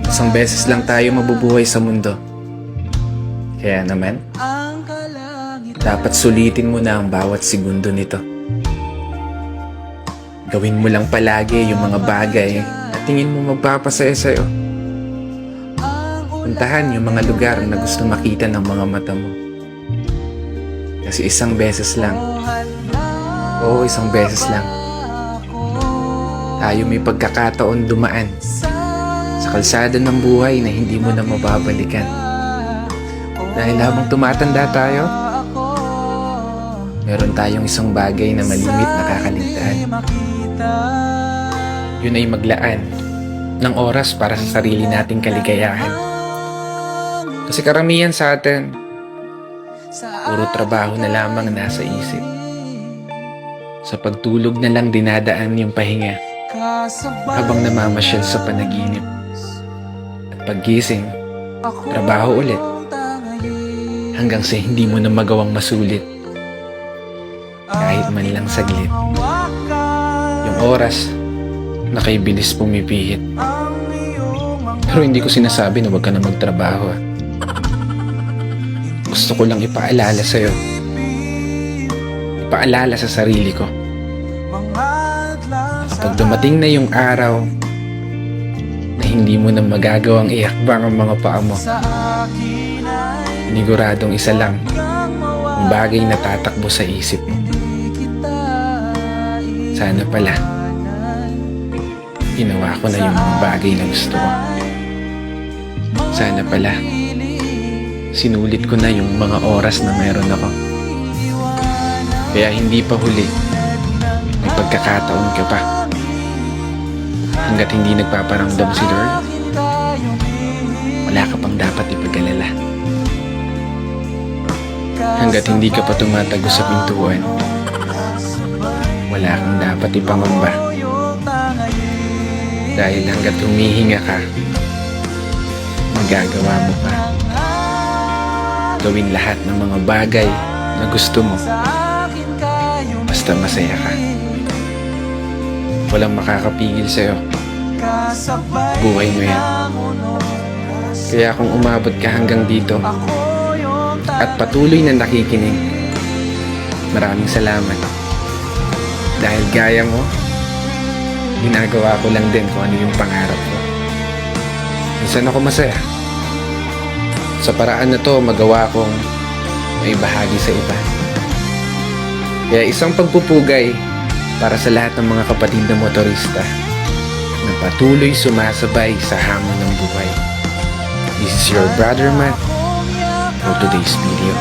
Isang beses lang tayo mabubuhay sa mundo. Kaya naman, dapat sulitin mo na ang bawat segundo nito. Gawin mo lang palagi yung mga bagay na tingin mo magpapasaya sa'yo. Puntahan yung mga lugar na gusto makita ng mga mata mo. Kasi isang beses lang, oo, isang beses lang, tayo may pagkakataon dumaan sa kalsada ng buhay na hindi mo na mababalikan. Dahil habang tumatanda tayo, meron tayong isang bagay na malimit na kakaligtaan. Yun ay maglaan ng oras para sa sarili nating kaligayahan. Kasi karamihan sa atin, puro trabaho na lamang nasa isip. Sa pagtulog na lang dinadaan yung pahinga habang namamasyal sa panaginip. At paggising, trabaho ulit hanggang sa hindi mo na magawang masulit kahit man lang saglit. Yung oras na kay bilis pumipihit. Pero hindi ko sinasabi na huwag ka na magtrabaho. Gusto ko lang ipaalala sa'yo, ipaalala sa sarili ko, kapag dumating na yung araw na hindi mo na magagawang iakbang ang mga paa mo, siniguradong isa lang ang bagay na tatakbo sa isip mo. Sana pala ginawa ko na yung mga bagay na gusto ko. Sana pala sinulit ko na yung mga oras na meron ako. Kaya hindi pa huli, may pagkakataon ka pa. Hanggat hindi nagpaparamdam si Lord, wala ka pang dapat ipag-alala. Hanggat hindi ka pa tumatago sa pintuan, wala kang dapat ipangamba. Dahil hanggat humihinga ka, magagawa mo pa. Gawin lahat ng mga bagay na gusto mo, basta masaya ka. Walang makakapigil sa'yo. Buhay mo yan. Kaya kung umabot ka hanggang dito at patuloy na nakikinig, maraming salamat. Dahil gaya mo, ginagawa ko lang din kung ano yung pangarap ko. Minsan ako masaya. Sa paraan na to, magawa kong may bahagi sa iba. Kaya isang pagpupugay para sa lahat ng mga kapatid na motorista na patuloy sumasabay sa hamon ng buhay. This is your brother Matt for today's video.